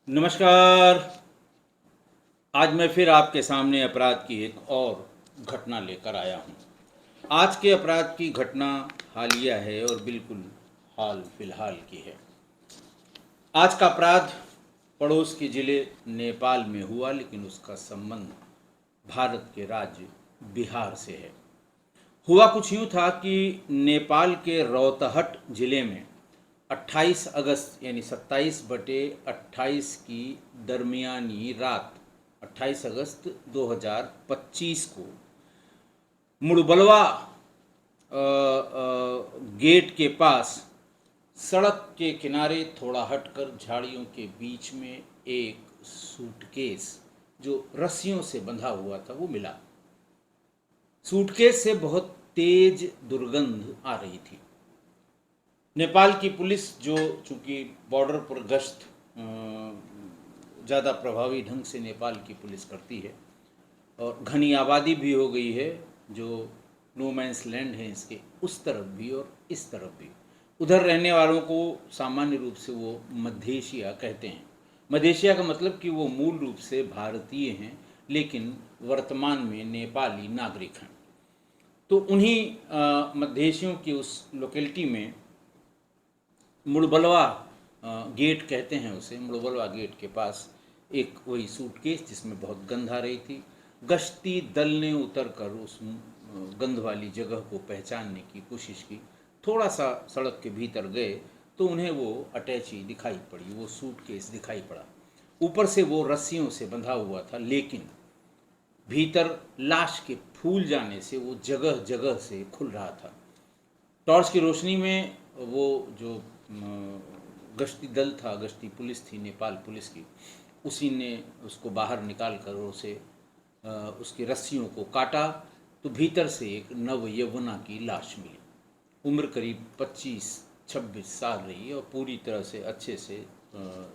नमस्कार। आज मैं फिर आपके सामने अपराध की एक और घटना लेकर आया हूँ। आज के अपराध की घटना हालिया है और बिल्कुल हाल फिलहाल की है। आज का अपराध पड़ोस के ज़िले नेपाल में हुआ, लेकिन उसका संबंध भारत के राज्य बिहार से है। हुआ कुछ यूँ था कि नेपाल के रौतहट ज़िले में 28 अगस्त यानी 27/28 की दरमियानी रात 28 अगस्त 2025 को मुड़बलवा गेट के पास सड़क के किनारे थोड़ा हटकर झाड़ियों के बीच में एक सूटकेस जो रस्सियों से बंधा हुआ था वो मिला। सूटकेस से बहुत तेज दुर्गंध आ रही थी। नेपाल की पुलिस जो चूंकि बॉर्डर पर गश्त ज़्यादा प्रभावी ढंग से नेपाल की पुलिस करती है और घनी आबादी भी हो गई है, जो नो मैंस लैंड है इसके उस तरफ भी और इस तरफ भी। उधर रहने वालों को सामान्य रूप से वो मध्येशिया कहते हैं। मध्येशिया का मतलब कि वो मूल रूप से भारतीय हैं लेकिन वर्तमान में नेपाली नागरिक हैं। तो उन्हीं मध्येशियों की उस लोकेलिटी में मुड़बलवा गेट कहते हैं उसे, मुड़बलवा गेट के पास एक वही सूटकेस जिसमें बहुत गंध आ रही थी। गश्ती दल ने उतरकर उस गंध वाली जगह को पहचानने की कोशिश की। थोड़ा सा सड़क के भीतर गए तो उन्हें वो अटैची दिखाई पड़ी, वो सूटकेस दिखाई पड़ा। ऊपर से वो रस्सियों से बंधा हुआ था, लेकिन भीतर लाश के फूल जाने से वो जगह जगह से खुल रहा था। टॉर्च की रोशनी में वो जो गश्ती दल था, गश्ती पुलिस थी नेपाल पुलिस की, उसी ने उसको बाहर निकाल कर उसे उसकी रस्सियों को काटा तो भीतर से एक नव यौवना की लाश मिली। उम्र करीब 25-26 साल रही और पूरी तरह से अच्छे से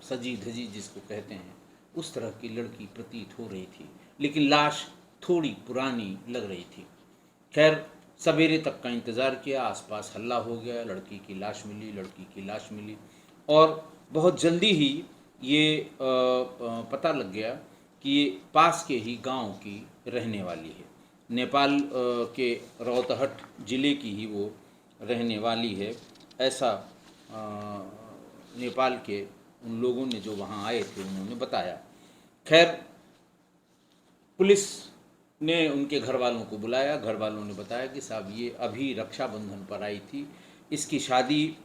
सजी धजी जिसको कहते हैं उस तरह की लड़की प्रतीत हो रही थी, लेकिन लाश थोड़ी पुरानी लग रही थी। खैर, सवेरे तक का इंतज़ार किया, आसपास हल्ला हो गया, लड़की की लाश मिली, लड़की की लाश मिली और बहुत जल्दी ही ये पता लग गया कि ये पास के ही गांव की रहने वाली है। नेपाल के रौतहट ज़िले की ही वो रहने वाली है, ऐसा नेपाल के उन लोगों ने जो वहाँ आए थे उन्होंने बताया। खैर, पुलिस ने उनके घर वालों को बुलाया। घर वालों ने बताया कि साहब ये अभी रक्षाबंधन पर आई थी, इसकी शादी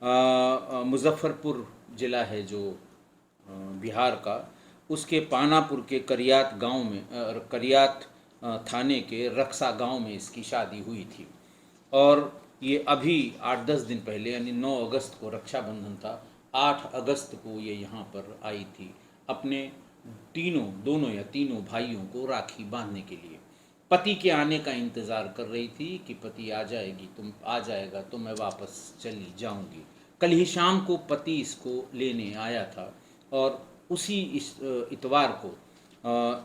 मुजफ्फरपुर ज़िला है जो बिहार का, उसके पानापुर के करियात गांव में करियात थाने के रक्सा गांव में इसकी शादी हुई थी। और ये अभी 8-10 दिन पहले यानी 9 अगस्त को रक्षाबंधन था, 8 अगस्त को ये यहाँ पर आई थी अपने दोनों या तीनों भाइयों को राखी बांधने के लिए। पति के आने का इंतज़ार कर रही थी कि पति आ जाएगा तो मैं वापस चली जाऊंगी। कल ही शाम को पति इसको लेने आया था और उसी इतवार को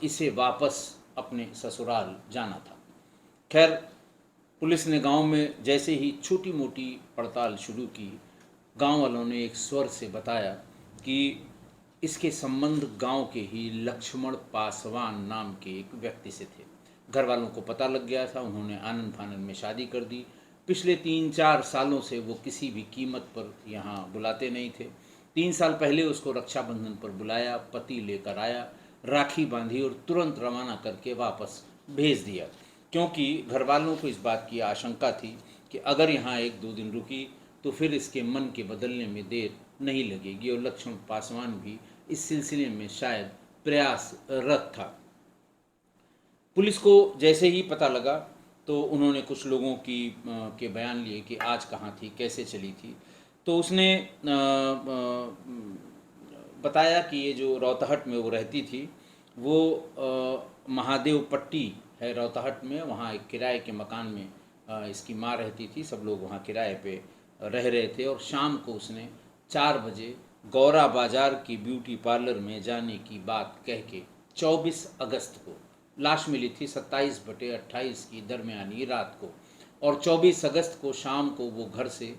इसे वापस अपने ससुराल जाना था। खैर, पुलिस ने गांव में जैसे ही छोटी मोटी पड़ताल शुरू की, गांव वालों ने एक स्वर से बताया कि इसके संबंध गांव के ही लक्ष्मण पासवान नाम के एक व्यक्ति से थे। घर वालों को पता लग गया था, उन्होंने आनन फानन में शादी कर दी। पिछले 3-4 सालों से वो किसी भी कीमत पर यहाँ बुलाते नहीं थे। 3 साल पहले उसको रक्षाबंधन पर बुलाया, पति लेकर आया, राखी बांधी और तुरंत रवाना करके वापस भेज दिया, क्योंकि घर वालों को इस बात की आशंका थी कि अगर यहाँ 1-2 दिन रुकी तो फिर इसके मन के बदलने में देर नहीं लगेगी और लक्ष्मण पासवान भी इस सिलसिले में शायद प्रयासरत था। पुलिस को जैसे ही पता लगा तो उन्होंने कुछ लोगों के बयान लिए कि आज कहाँ थी, कैसे चली थी। तो उसने बताया कि ये जो रौतहट में वो रहती थी वो महादेव पट्टी है रौतहट में, वहाँ एक किराए के मकान में इसकी माँ रहती थी। सब लोग वहाँ किराए पे रह रहे थे और शाम को उसने 4 बजे गौरा बाजार की ब्यूटी पार्लर में जाने की बात कह के 24 अगस्त को लाश मिली थी 27/28 की दरमियानी रात को। और 24 अगस्त को शाम को वो घर से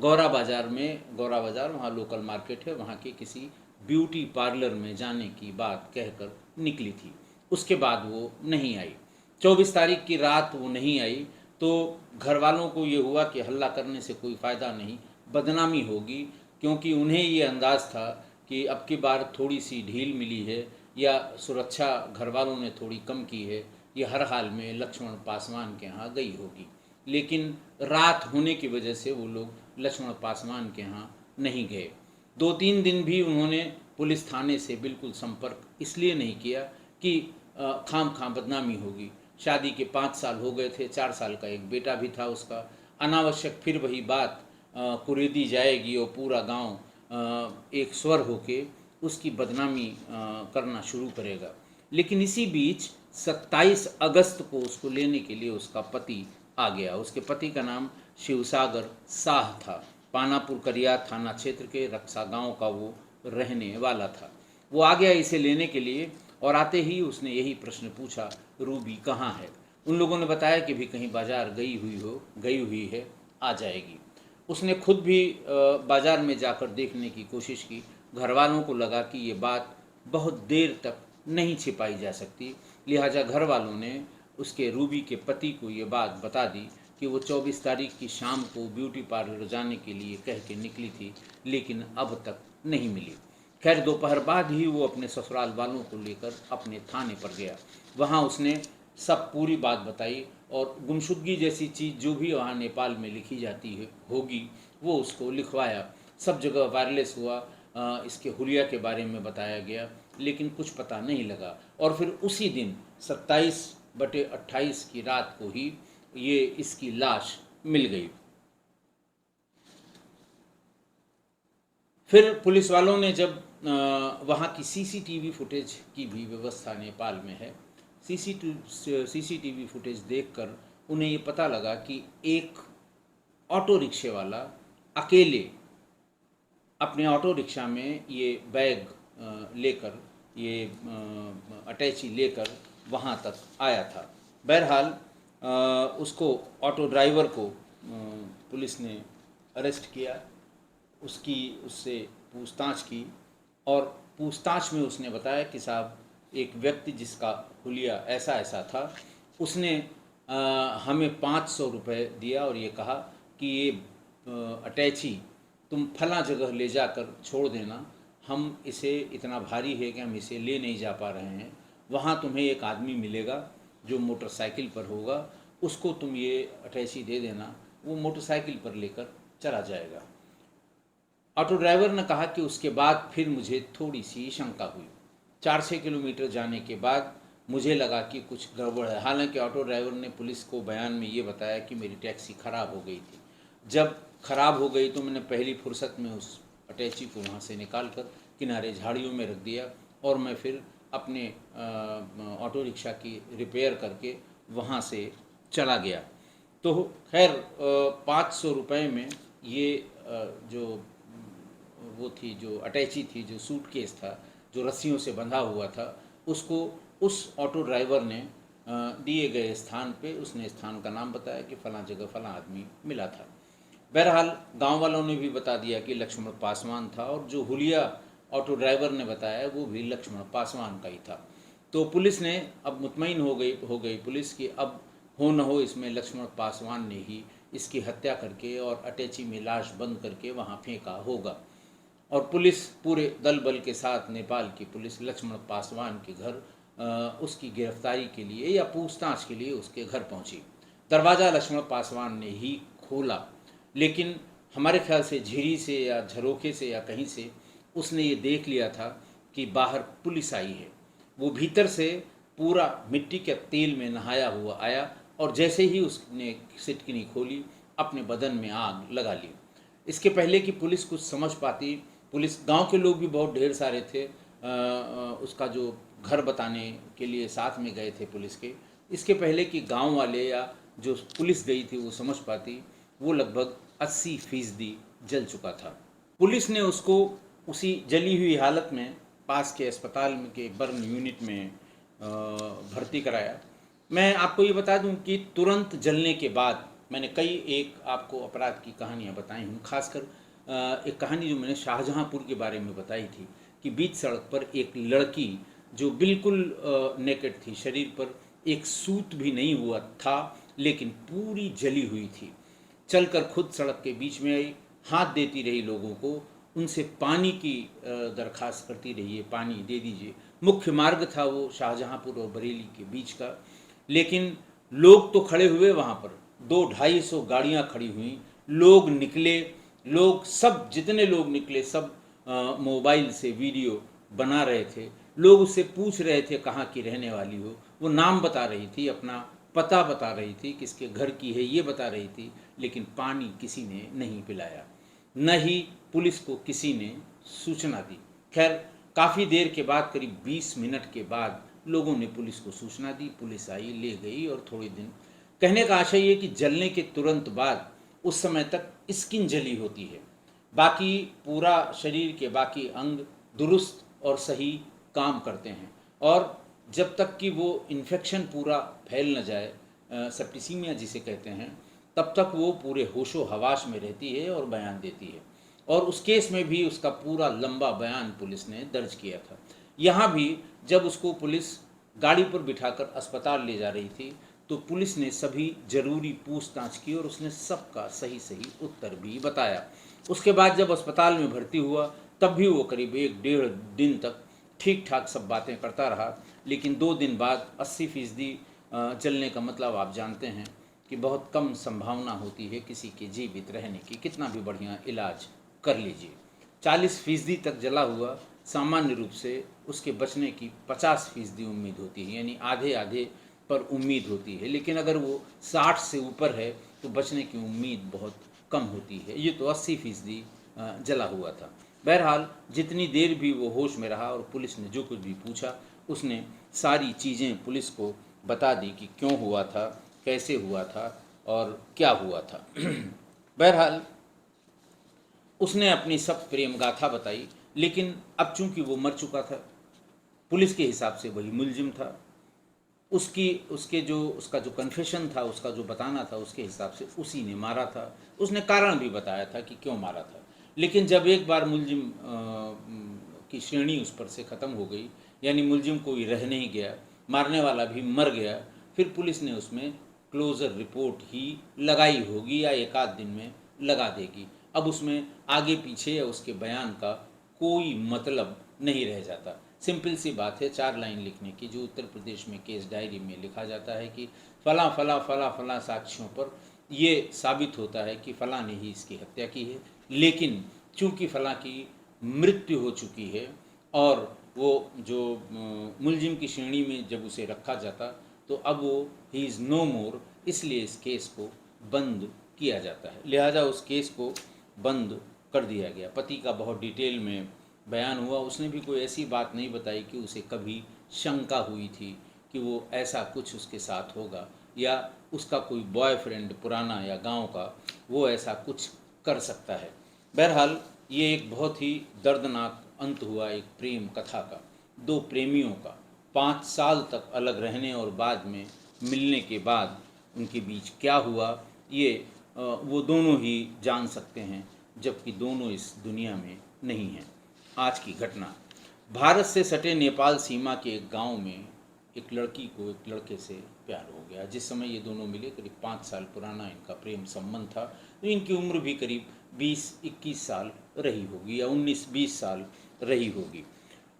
गौरा बाजार वहाँ लोकल मार्केट है, वहाँ के किसी ब्यूटी पार्लर में जाने की बात कहकर निकली थी। उसके बाद वो नहीं आई। 24 तारीख की रात वो नहीं आई तो घर वालों को ये हुआ कि हल्ला करने से कोई फ़ायदा नहीं, बदनामी होगी, क्योंकि उन्हें ये अंदाज़ था कि अब की बार थोड़ी सी ढील मिली है या सुरक्षा घर वालों ने थोड़ी कम की है, ये हर हाल में लक्ष्मण पासवान के यहाँ गई होगी। लेकिन रात होने की वजह से वो लोग लक्ष्मण पासवान के यहाँ नहीं गए। 2-3 दिन भी उन्होंने पुलिस थाने से बिल्कुल संपर्क इसलिए नहीं किया कि खाम खां बदनामी होगी। शादी के 5 साल हो गए थे, 4 साल का एक बेटा भी था उसका। अनावश्यक फिर वही बात कुरेदी जाएगी और पूरा गांव एक स्वर होके उसकी बदनामी करना शुरू करेगा। लेकिन इसी बीच 27 अगस्त को उसको लेने के लिए उसका पति आ गया। उसके पति का नाम शिवसागर साह था। पानापुर करियात थाना क्षेत्र के रक्षा गांव का वो रहने वाला था। वो आ गया इसे लेने के लिए और आते ही उसने यही प्रश्न पूछा, रूबी कहाँ है? उन लोगों ने बताया कि भी कहीं बाजार गई हुई है, आ जाएगी। उसने खुद भी बाजार में जाकर देखने की कोशिश की। घर वालों को लगा कि ये बात बहुत देर तक नहीं छिपाई जा सकती, लिहाजा घर वालों ने उसके रूबी के पति को ये बात बता दी कि वो 24 तारीख की शाम को ब्यूटी पार्लर जाने के लिए कह के निकली थी, लेकिन अब तक नहीं मिली। खैर दोपहर बाद ही वो अपने ससुराल वालों को लेकर अपने थाने पर गया। वहाँ उसने सब पूरी बात बताई और गुमशुदगी जैसी चीज़ जो भी वहाँ नेपाल में लिखी जाती है होगी वो उसको लिखवाया। सब जगह वायरलेस हुआ, इसके हुलिया के बारे में बताया गया, लेकिन कुछ पता नहीं लगा। और फिर उसी दिन 27/28 की रात को ही ये इसकी लाश मिल गई। फिर पुलिस वालों ने जब वहाँ की सीसीटीवी फुटेज की भी व्यवस्था नेपाल में है, सीसीटीवी फुटेज देखकर उन्हें ये पता लगा कि एक ऑटो रिक्शे वाला अकेले अपने ऑटो रिक्शा में ये बैग लेकर, ये अटैची लेकर वहाँ तक आया था। बहरहाल उसको, ऑटो ड्राइवर को पुलिस ने अरेस्ट किया, उससे पूछताछ की और पूछताछ में उसने बताया कि साहब एक व्यक्ति जिसका हुलिया ऐसा ऐसा था, उसने हमें 500 रुपये दिया और ये कहा कि ये अटैची तुम फला जगह ले जाकर छोड़ देना, हम इसे इतना भारी है कि हम इसे ले नहीं जा पा रहे हैं, वहाँ तुम्हें एक आदमी मिलेगा जो मोटरसाइकिल पर होगा, उसको तुम ये अटैची दे देना, वो मोटरसाइकिल पर लेकर चला जाएगा। ऑटो ड्राइवर ने कहा कि उसके बाद फिर मुझे थोड़ी सी शंका हुई। 4-6 किलोमीटर जाने के बाद मुझे लगा कि कुछ गड़बड़ है। हालांकि ऑटो ड्राइवर ने पुलिस को बयान में ये बताया कि मेरी टैक्सी ख़राब हो गई थी। जब ख़राब हो गई तो मैंने पहली फुर्सत में उस अटैची को वहाँ से निकाल कर किनारे झाड़ियों में रख दिया और मैं फिर अपने ऑटो रिक्शा की रिपेयर करके वहाँ से चला गया। तो खैर 500 रुपये में ये जो वो थी, जो अटैची थी, जो सूटकेस था, जो रस्सियों से बंधा हुआ था, उसको उस ऑटो ड्राइवर ने दिए गए स्थान पे, उसने स्थान का नाम बताया कि फ़लाँ जगह फ़लाँ आदमी मिला था। बहरहाल गांव वालों ने भी बता दिया कि लक्ष्मण पासवान था और जो हुलिया ऑटो ड्राइवर ने बताया वो भी लक्ष्मण पासवान का ही था। तो पुलिस ने अब मुतमईन हो गई पुलिस कि अब हो न हो इसमें लक्ष्मण पासवान ने ही इसकी हत्या करके और अटैची में लाश बंद करके वहाँ फेंका होगा। और पुलिस पूरे दल बल के साथ, नेपाल की पुलिस लक्ष्मण पासवान के घर उसकी गिरफ्तारी के लिए या पूछताछ के लिए उसके घर पहुंची। दरवाज़ा लक्ष्मण पासवान ने ही खोला, लेकिन हमारे ख्याल से झिरी से या झरोखे से या कहीं से उसने ये देख लिया था कि बाहर पुलिस आई है। वो भीतर से पूरा मिट्टी के तेल में नहाया हुआ आया और जैसे ही उसने सिटकिनी खोली अपने बदन में आग लगा ली। इसके पहले कि पुलिस कुछ समझ पाती, पुलिस, गांव के लोग भी बहुत ढेर सारे थे, उसका जो घर बताने के लिए साथ में गए थे पुलिस के। इसके पहले कि गांव वाले या जो पुलिस गई थी वो समझ पाती, वो लगभग 80% जल चुका था। पुलिस ने उसको उसी जली हुई हालत में पास के अस्पताल में के बर्न यूनिट में भर्ती कराया। मैं आपको ये बता दूं कि तुरंत जलने के बाद मैंने एक आपको अपराध की कहानियाँ बताई हूँ, खासकर एक कहानी जो मैंने शाहजहाँपुर के बारे में बताई थी कि बीच सड़क पर एक लड़की जो बिल्कुल नेकेड थी, शरीर पर एक सूत भी नहीं हुआ था, लेकिन पूरी जली हुई थी, चलकर खुद सड़क के बीच में आई, हाथ देती रही लोगों को, उनसे पानी की दरख्वास्त करती रही है, पानी दे दीजिए। मुख्य मार्ग था वो शाहजहांपुर और बरेली के बीच का, लेकिन लोग तो खड़े हुए वहाँ पर, 200-250 गाड़ियाँ खड़ी हुई, लोग निकले, लोग सब जितने लोग निकले सब मोबाइल से वीडियो बना रहे थे। लोग उससे पूछ रहे थे कहाँ की रहने वाली हो, वो नाम बता रही थी, अपना पता बता रही थी, किसके घर की है ये बता रही थी, लेकिन पानी किसी ने नहीं पिलाया, न ही पुलिस को किसी ने सूचना दी। खैर काफ़ी देर के बाद, करीब 20 मिनट के बाद लोगों ने पुलिस को सूचना दी, पुलिस आई, ले गई, और थोड़े दिन, कहने का आशय ये कि जलने के तुरंत बाद उस समय तक स्किन जली होती है, बाकी पूरा शरीर के बाकी अंग दुरुस्त और सही काम करते हैं, और जब तक कि वो इन्फेक्शन पूरा फैल न जाए, सेप्टिसीमिया जिसे कहते हैं, तब तक वो पूरे होशो हवास में रहती है और बयान देती है। और उस केस में भी उसका पूरा लंबा बयान पुलिस ने दर्ज किया था। यहाँ भी जब उसको पुलिस गाड़ी पर बिठाकर अस्पताल ले जा रही थी, तो पुलिस ने सभी जरूरी पूछताछ की और उसने सबका सही सही उत्तर भी बताया। उसके बाद जब अस्पताल में भर्ती हुआ, तब भी वो करीब 1-1.5 दिन तक ठीक ठाक सब बातें करता रहा, लेकिन 2 दिन बाद 80% जलने का मतलब आप जानते हैं कि बहुत कम संभावना होती है किसी के जीवित रहने की, कितना भी बढ़िया इलाज कर लीजिए। 40% तक जला हुआ सामान्य रूप से उसके बचने की 50% उम्मीद होती है, यानी आधे आधे पर उम्मीद होती है, लेकिन अगर वो 60 से ऊपर है तो बचने की उम्मीद बहुत कम होती है। ये तो 80% जला हुआ था। बहरहाल जितनी देर भी वो होश में रहा और पुलिस ने जो कुछ भी पूछा, उसने सारी चीज़ें पुलिस को बता दी कि क्यों हुआ था, कैसे हुआ था और क्या हुआ था। बहरहाल उसने अपनी सब प्रेम गाथा बताई, लेकिन अब चूंकि वो मर चुका था, पुलिस के हिसाब से वही मुलजिम था, उसका जो कन्फेशन था, उसका जो बताना था, उसके हिसाब से उसी ने मारा था। उसने कारण भी बताया था कि क्यों मारा था, लेकिन जब एक बार मुलजिम की श्रेणी उस पर से ख़त्म हो गई, यानी मुलजिम कोई रह नहीं गया, मारने वाला भी मर गया, फिर पुलिस ने उसमें क्लोज़र रिपोर्ट ही लगाई होगी या 1 आध दिन में लगा देगी। अब उसमें आगे पीछे या उसके बयान का कोई मतलब नहीं रह जाता। सिंपल सी बात है, 4 लाइन लिखने की, जो उत्तर प्रदेश में केस डायरी में लिखा जाता है कि फला फला फला फला साक्ष्यों पर ये साबित होता है कि फला ने ही इसकी हत्या की है, लेकिन चूंकि फला की मृत्यु हो चुकी है और वो जो मुलजिम की श्रेणी में जब उसे रखा जाता, तो अब वो ही इज़ नो मोर, इसलिए इस केस को बंद किया जाता है। लिहाजा उस केस को बंद कर दिया गया। पति का बहुत डिटेल में बयान हुआ, उसने भी कोई ऐसी बात नहीं बताई कि उसे कभी शंका हुई थी कि वो ऐसा कुछ उसके साथ होगा, या उसका कोई बॉयफ्रेंड पुराना या गांव का वो ऐसा कुछ कर सकता है। बहरहाल ये एक बहुत ही दर्दनाक अंत हुआ एक प्रेम कथा का, 2 प्रेमियों का 5 साल तक अलग रहने और बाद में मिलने के बाद उनके बीच क्या हुआ, ये वो दोनों ही जान सकते हैं, जबकि दोनों इस दुनिया में नहीं हैं। आज की घटना, भारत से सटे नेपाल सीमा के एक गांव में एक लड़की को एक लड़के से प्यार हो गया। जिस समय ये दोनों मिले, करीब 5 साल पुराना इनका प्रेम संबंध था, तो इनकी उम्र भी करीब 20-21 साल रही होगी या 19-20 साल रही होगी।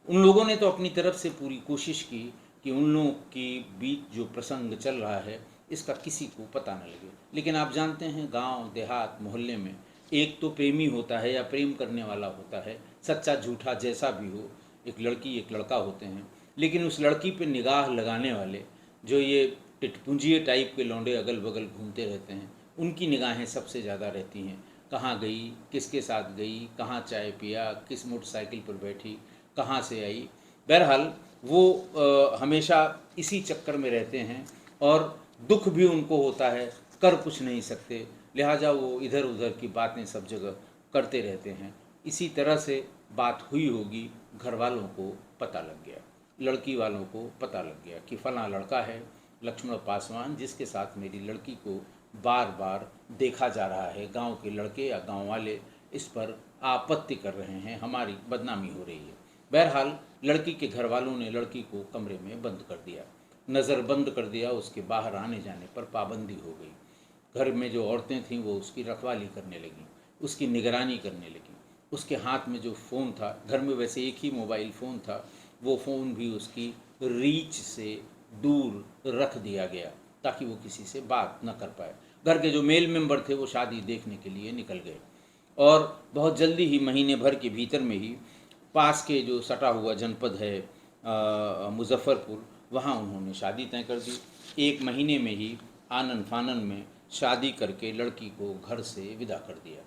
उन लोगों ने तो अपनी तरफ से पूरी कोशिश की कि उन लोगों के बीच जो प्रसंग चल रहा है इसका किसी को पता न लगे, लेकिन आप जानते हैं गांव देहात मोहल्ले में एक तो प्रेमी होता है या प्रेम करने वाला होता है, सच्चा झूठा जैसा भी हो, एक लड़की एक लड़का होते हैं, लेकिन उस लड़की पे निगाह लगाने वाले जो ये टिटपुंजिए टाइप के लौंडे अगल बगल घूमते रहते हैं, उनकी निगाहें सबसे ज़्यादा रहती हैं। कहाँ गई, किसके साथ गई, कहाँ चाय पिया, किस मोटरसाइकिल पर बैठी, कहाँ से आई। बहरहाल वो हमेशा इसी चक्कर में रहते हैं और दुख भी उनको होता है, कर कुछ नहीं सकते, लिहाजा वो इधर उधर की बातें सब जगह करते रहते हैं। इसी तरह से बात हुई होगी, घर वालों को पता लग गया, लड़की वालों को पता लग गया कि फला लड़का है लक्ष्मण पासवान, जिसके साथ मेरी लड़की को बार बार देखा जा रहा है, गांव के लड़के या गांव वाले इस पर आपत्ति कर रहे हैं, हमारी बदनामी हो रही है। बहरहाल लड़की के घर वालों ने लड़की को कमरे में बंद कर दिया, नज़र बंद कर दिया। उसके बाहर आने जाने पर पाबंदी हो गई। घर में जो औरतें थीं वो उसकी रखवाली करने लगीं, उसकी निगरानी करने लगीं। उसके हाथ में जो फ़ोन था, घर में वैसे एक ही मोबाइल फ़ोन था, वो फ़ोन भी उसकी रीच से दूर रख दिया गया ताकि वो किसी से बात न कर पाए। घर के जो मेल मेंबर थे वो शादी देखने के लिए निकल गए और बहुत जल्दी ही, महीने भर के भीतर में ही, पास के जो सटा हुआ जनपद है मुजफ्फरपुर, वहाँ उन्होंने शादी तय कर दी। 1 महीने में ही आनन फानन में शादी करके लड़की को घर से विदा कर दिया।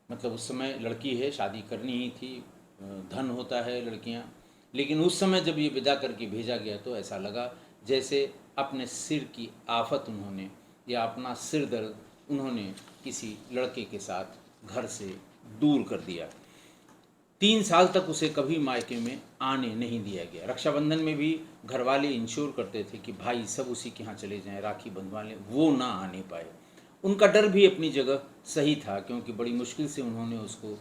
मतलब उस समय लड़की है, शादी करनी ही थी, धन होता है लड़कियां। लेकिन उस समय जब ये विदा करके भेजा गया तो ऐसा लगा जैसे अपने सिर की आफत उन्होंने, या अपना सिर दर्द उन्होंने किसी लड़के के साथ घर से दूर कर दिया। 3 साल तक उसे कभी मायके में आने नहीं दिया गया। रक्षाबंधन में भी घर वाले इंश्योर करते थे कि भाई सब उसी के यहाँ चले जाएं, राखी बंधवा लें, वो ना आने पाए। उनका डर भी अपनी जगह सही था, क्योंकि बड़ी मुश्किल से उन्होंने उसको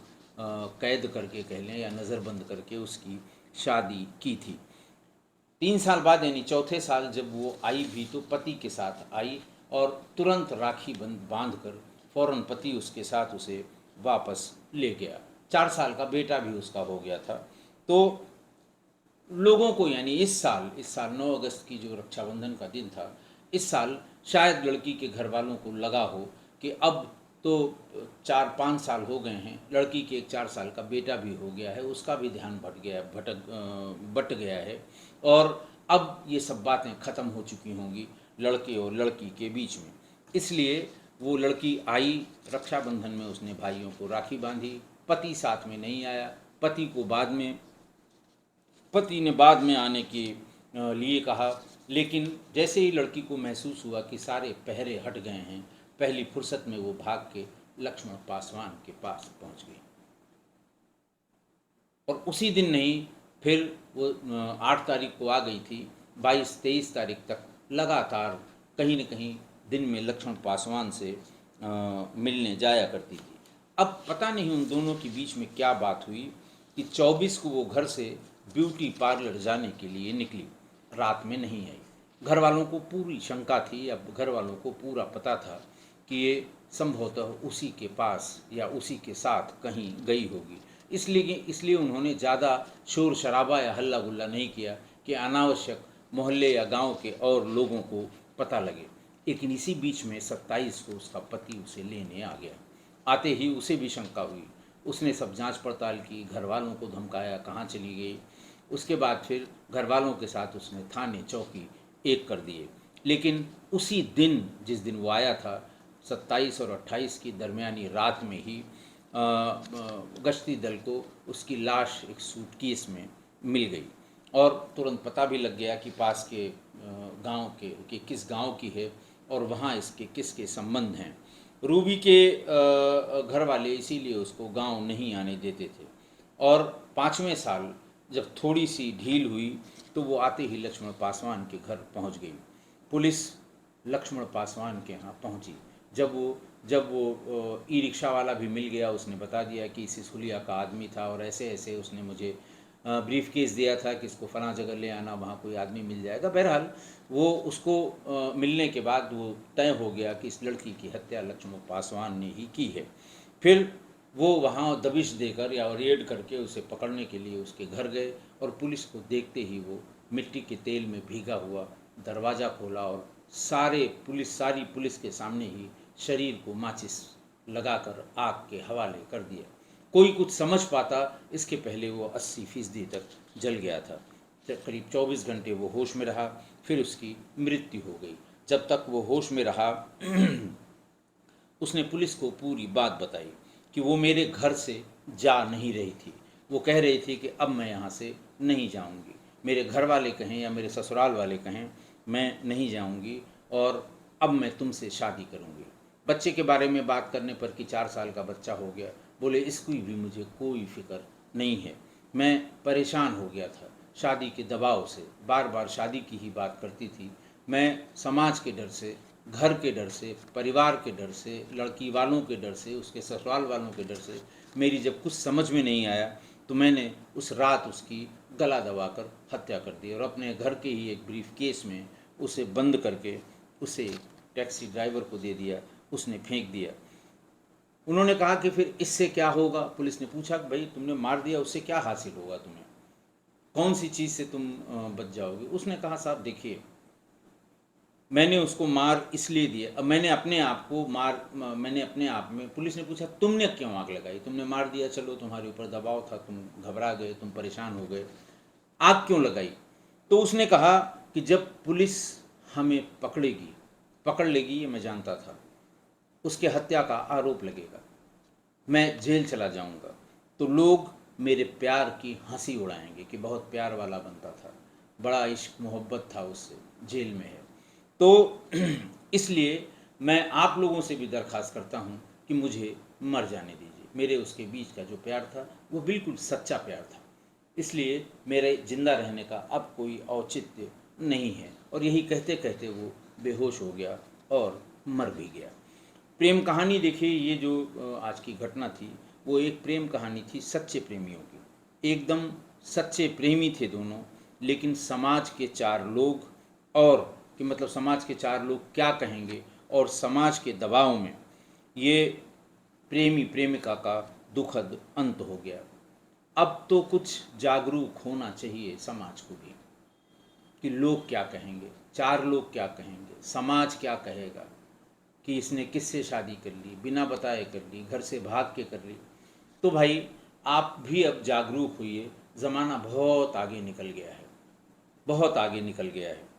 कैद करके कह लें या नज़रबंद करके उसकी शादी की थी। 3 साल बाद यानी चौथे साल जब वो आई भी तो पति के साथ आई और तुरंत राखी बांध कर फौरन पति उसके साथ उसे वापस ले गया। 4 साल का बेटा भी उसका हो गया था। तो लोगों को, यानी इस साल 9 अगस्त की जो रक्षाबंधन का दिन था, इस साल शायद लड़की के घर वालों को लगा हो कि अब तो 4-5 साल हो गए हैं, लड़की के एक 4 साल का बेटा भी हो गया है, उसका भी ध्यान बट गया है और अब ये सब बातें ख़त्म हो चुकी होंगी लड़के और लड़की के बीच में। इसलिए वो लड़की आई, रक्षाबंधन में उसने भाइयों को राखी बांधी। पति साथ में नहीं आया। पति ने बाद में आने के लिए कहा, लेकिन जैसे ही लड़की को महसूस हुआ कि सारे पहरे हट गए हैं, पहली फुर्सत में वो भाग के लक्ष्मण पासवान के पास पहुंच गई। और उसी दिन नहीं, फिर वो 8 तारीख को आ गई थी, 22-23 तारीख तक लगातार कहीं न कहीं दिन में लक्ष्मण पासवान से मिलने जाया करती थी। अब पता नहीं उन दोनों के बीच में क्या बात हुई कि 24 को वो घर से ब्यूटी पार्लर जाने के लिए निकली, रात में नहीं आई। घर वालों को पूरी शंका थी, अब घर वालों को पूरा पता था कि ये संभवतः उसी के पास या उसी के साथ कहीं गई होगी। इसलिए उन्होंने ज़्यादा शोर शराबा या हल्ला गुल्ला नहीं किया कि अनावश्यक मोहल्ले या गांव के और लोगों को पता लगे। लेकिन इसी बीच में 27 को उसका पति उसे लेने आ गया। आते ही उसे भी शंका हुई। उसने सब जांच पड़ताल की, घर वालों को धमकाया, कहाँ चली गई। उसके बाद फिर घर वालों के साथ उसने थाने चौकी एक कर दिए। लेकिन उसी दिन, जिस दिन वो आया था, 27 और 28 की दरमियानी रात में ही गश्ती दल को उसकी लाश एक सूटकेस में मिल गई और तुरंत पता भी लग गया कि पास के गांव के किस गांव की है और वहाँ इसके किसके संबंध हैं। रूबी के घर वाले इसीलिए उसको गांव नहीं आने देते थे और 5वें साल जब थोड़ी सी ढील हुई तो वो आते ही लक्ष्मण पासवान के घर पहुंच गई। पुलिस लक्ष्मण पासवान के यहाँ पहुंची। जब वो ई रिक्शा वाला भी मिल गया, उसने बता दिया कि सिसुलिया का आदमी था और ऐसे ऐसे उसने मुझे ब्रीफ केस दिया था कि इसको फलां जगह ले आना, वहाँ कोई आदमी मिल जाएगा। बहरहाल वो उसको मिलने के बाद वो तय हो गया कि इस लड़की की हत्या लक्ष्मण पासवान ने ही की है। फिर वो वहाँ दबिश देकर या रेड करके उसे पकड़ने के लिए उसके घर गए और पुलिस को देखते ही वो मिट्टी के तेल में भीगा हुआ दरवाज़ा खोला और सारी पुलिस के सामने ही शरीर को माचिस लगाकर आग के हवाले कर दिया। कोई कुछ समझ पाता इसके पहले वो 80% तक जल गया था। करीब 24 घंटे वो होश में रहा, फिर उसकी मृत्यु हो गई। जब तक वो होश में रहा उसने पुलिस को पूरी बात बताई कि वो मेरे घर से जा नहीं रही थी। वो कह रही थी कि अब मैं यहाँ से नहीं जाऊँगी, मेरे घर वाले कहें या मेरे ससुराल वाले कहें, मैं नहीं जाऊँगी और अब मैं तुमसे शादी करूँगी। बच्चे के बारे में बात करने पर कि 4 साल का बच्चा हो गया, बोले इसकी भी मुझे कोई फिक्र नहीं है, मैं परेशान हो गया था शादी के दबाव से, बार बार शादी की ही बात करती थी। मैं समाज के डर से, घर के डर से, परिवार के डर से, लड़की वालों के डर से, उसके ससुराल वालों के डर से, मेरी जब कुछ समझ में नहीं आया तो मैंने उस रात उसकी गला दबाकर हत्या कर दी और अपने घर के ही एक ब्रीफ केस में उसे बंद करके उसे टैक्सी ड्राइवर को दे दिया, उसने फेंक दिया। उन्होंने कहा कि फिर इससे क्या होगा? पुलिस ने पूछा कि भाई तुमने मार दिया, उससे क्या हासिल होगा तुम्हें, कौन सी चीज़ से तुम बच जाओगे? उसने कहा साहब देखिए, मैंने उसको मार इसलिए दिया, अब मैंने अपने आप को मैंने अपने आप में, पुलिस ने पूछा तुमने क्यों आग लगाई? तुमने मार दिया, चलो तुम्हारे ऊपर दबाव था, तुम घबरा गए, तुम परेशान हो गए, आग क्यों लगाई? तो उसने कहा कि जब पुलिस हमें पकड़ लेगी ये मैं जानता था, उसके हत्या का आरोप लगेगा, मैं जेल चला जाऊंगा, तो लोग मेरे प्यार की हंसी उड़ाएंगे कि बहुत प्यार वाला बनता था, बड़ा इश्क मोहब्बत था उससे, जेल में है। तो इसलिए मैं आप लोगों से भी दरख्वास्त करता हूँ कि मुझे मर जाने दीजिए। मेरे उसके बीच का जो प्यार था वो बिल्कुल सच्चा प्यार था, इसलिए मेरे जिंदा रहने का अब कोई औचित्य नहीं है। और यही कहते कहते वो बेहोश हो गया और मर भी गया। प्रेम कहानी देखिए, ये जो आज की घटना थी वो एक प्रेम कहानी थी सच्चे प्रेमियों की। एकदम सच्चे प्रेमी थे दोनों, लेकिन समाज के चार लोग, और कि मतलब समाज के चार लोग क्या कहेंगे, और समाज के दबाव में ये प्रेमी प्रेमिका का दुखद अंत हो गया। अब तो कुछ जागरूक होना चाहिए समाज को भी कि लोग क्या कहेंगे, चार लोग क्या कहेंगे, समाज क्या कहेगा कि इसने किससे शादी कर ली, बिना बताए कर ली, घर से भाग के कर ली। तो भाई आप भी अब जागरूक हुइए, ज़माना बहुत आगे निकल गया है, बहुत आगे निकल गया है।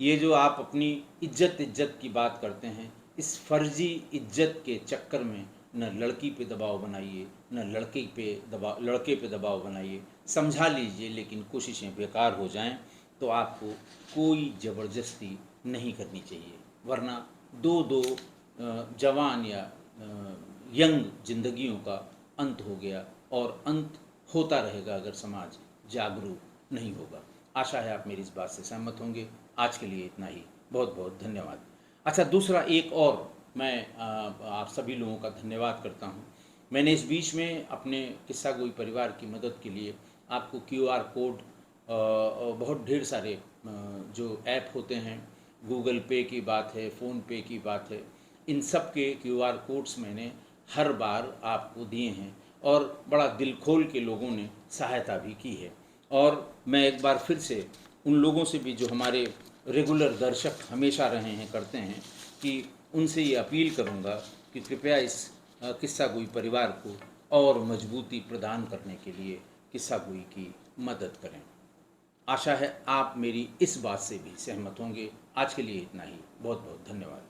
ये जो आप अपनी इज्जत की बात करते हैं, इस फर्जी इज्जत के चक्कर में न लड़की पे दबाव बनाइए, न लड़के पे दबाव बनाइए। समझा लीजिए, लेकिन कोशिशें बेकार हो जाएं तो आपको कोई ज़बरदस्ती नहीं करनी चाहिए, वरना दो दो जवान या यंग जिंदगियों का अंत हो गया, और अंत होता रहेगा अगर समाज जागरूक नहीं होगा। आशा है आप मेरी इस बात से सहमत होंगे। आज के लिए इतना ही, बहुत बहुत धन्यवाद। अच्छा, दूसरा एक और मैं आप सभी लोगों का धन्यवाद करता हूँ। मैंने इस बीच में अपने किस्सा गोई परिवार की मदद के लिए आपको QR कोड, बहुत ढेर सारे जो ऐप होते हैं, गूगल पे की बात है, फ़ोन पे की बात है, इन सब के QR कोड्स मैंने हर बार आपको दिए हैं, और बड़ा दिल खोल के लोगों ने सहायता भी की है। और मैं एक बार फिर से उन लोगों से भी जो हमारे रेगुलर दर्शक हमेशा रहे हैं, करते हैं, कि उनसे ये अपील करूँगा कि कृपया इस किस्सा गोई परिवार को और मजबूती प्रदान करने के लिए किस्सा गोई की मदद करें। आशा है आप मेरी इस बात से भी सहमत होंगे। आज के लिए इतना ही, बहुत बहुत धन्यवाद।